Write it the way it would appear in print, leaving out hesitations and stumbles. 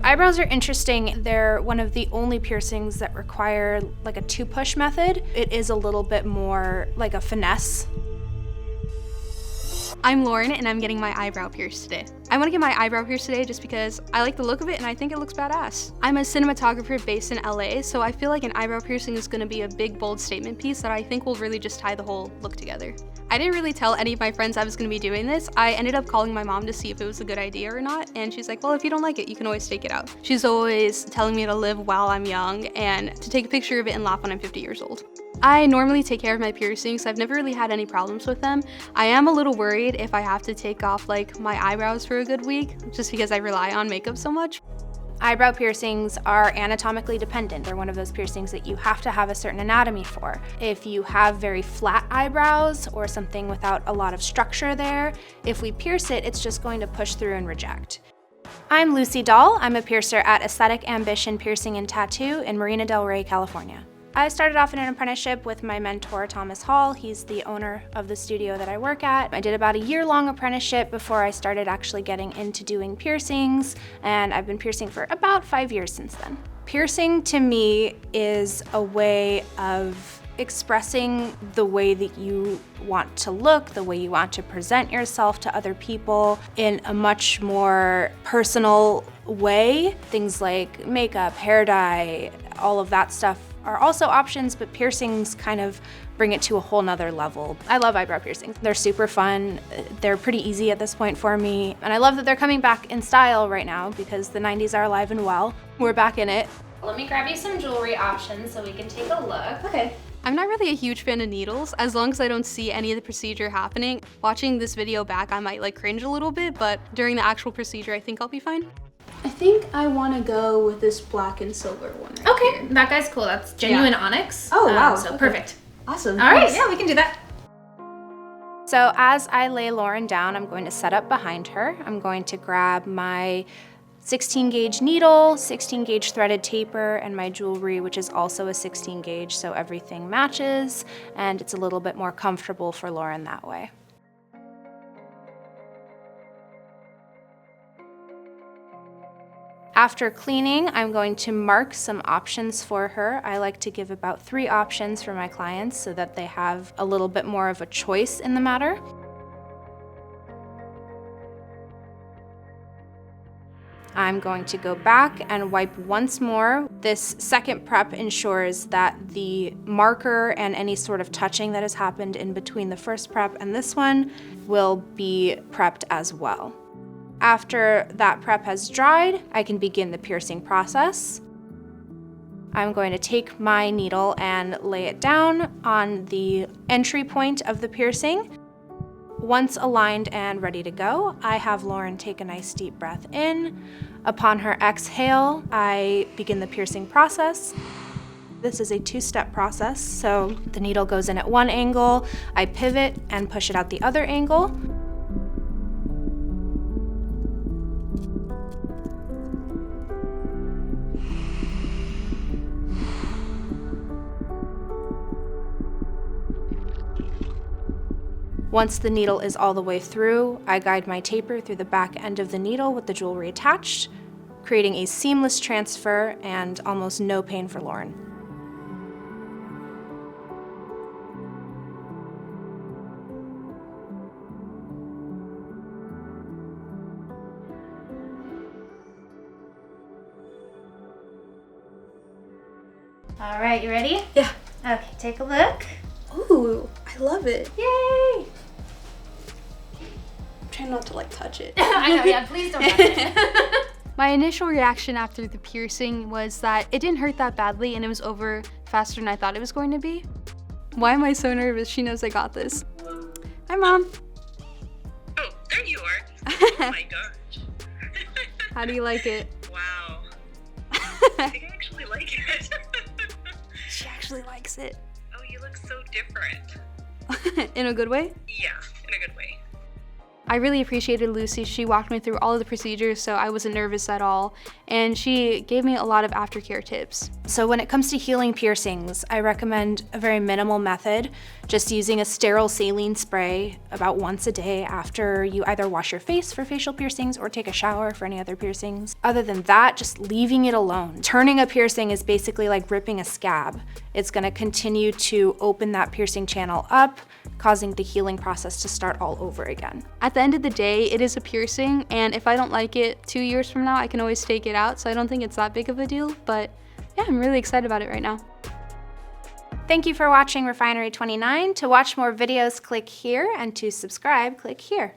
Eyebrows are interesting. They're one of the only piercings that require like a 2-push method. It is a little bit more like a finesse. I'm Lauren and I'm getting my eyebrow pierced today. I want to get my eyebrow pierced today just because I like the look of it and I think it looks badass. I'm a cinematographer based in LA, so I feel like an eyebrow piercing is going to be a big, bold statement piece that I think will really just tie the whole look together. I didn't really tell any of my friends I was going to be doing this. I ended up calling my mom to see if it was a good idea or not, and she's like, well, if you don't like it, you can always take it out. She's always telling me to live while I'm young and to take a picture of it and laugh when I'm 50 years old. I normally take care of my piercings. I've never really had any problems with them. I am a little worried if I have to take off like my eyebrows for a good week, just because I rely on makeup so much. Eyebrow piercings are anatomically dependent. They're one of those piercings that you have to have a certain anatomy for. If you have very flat eyebrows or something without a lot of structure there, if we pierce it, it's just going to push through and reject. I'm Lucy Dahl. I'm a piercer at Aesthetic Ambition Piercing and Tattoo in Marina del Rey, California. I started off in an apprenticeship with my mentor, Thomas Hall. He's the owner of the studio that I work at. I did about a year-long apprenticeship before I started actually getting into doing piercings, and I've been piercing for about 5 years since then. Piercing to me is a way of expressing the way that you want to look, the way you want to present yourself to other people in a much more personal way. Things like makeup, hair dye, all of that stuff are also options, but piercings kind of bring it to a whole nother level. I love eyebrow piercings. They're super fun. They're pretty easy at this point for me. And I love that they're coming back in style right now because the 90s are alive and well. We're back in it. Let me grab you some jewelry options so we can take a look. Okay. I'm not really a huge fan of needles, as long as I don't see any of the procedure happening. Watching this video back, I might like cringe a little bit, but during the actual procedure, I think I'll be fine. I think I want to go with this black and silver one right Okay, here. that guy's cool. That's genuine onyx. Oh, wow. So okay. perfect. Awesome. All right, Nice. yeah, we can do that. So as I lay Lauren down, I'm going to set up behind her. I'm going to grab my 16 gauge needle, 16 gauge threaded taper, and my jewelry, which is also a 16 gauge, so everything matches, and it's a little bit more comfortable for Lauren that way. After cleaning, I'm going to mark some options for her. I like to give about 3 options for my clients so that they have a little bit more of a choice in the matter. I'm going to go back and wipe once more. This second prep ensures that the marker and any sort of touching that has happened in between the first prep and this one will be prepped as well. After that prep has dried, I can begin the piercing process. I'm going to take my needle and lay it down on the entry point of the piercing. Once aligned and ready to go, I have Lauren take a nice deep breath in. Upon her exhale, I begin the piercing process. This is a 2-step process, so the needle goes in at one angle, I pivot and push it out the other angle. Once the needle is all the way through, I guide my taper through the back end of the needle with the jewelry attached, creating a seamless transfer and almost no pain for Lauren. All right, you ready? Yeah. Okay, take a look. Ooh, I love it. Yay! Try not to like touch it. I know, yeah, please don't touch it. My initial reaction after the piercing was that it didn't hurt that badly and it was over faster than I thought it was going to be. Why am I so nervous? She knows I got this. Hi, Mom. Oh, there you are. Oh my gosh. How do you like it? Wow. I think I actually like it. She actually likes it. Oh, you look so different. In a good way? Yeah, in a good way. I really appreciated Lucy. She walked me through all of the procedures so I wasn't nervous at all, and she gave me a lot of aftercare tips. So when it comes to healing piercings, I recommend a very minimal method, just using a sterile saline spray about once a day after you either wash your face for facial piercings or take a shower for any other piercings. Other than that, just leaving it alone. Turning a piercing is basically like ripping a scab. It's gonna continue to open that piercing channel up, causing the healing process to start all over again. At the end of the day, it is a piercing, and if I don't like it 2 years from now, I can always take it out, so I don't think it's that big of a deal, but yeah, I'm really excited about it right now. Thank you for watching Refinery29. To watch more videos, click here, and to subscribe, click here.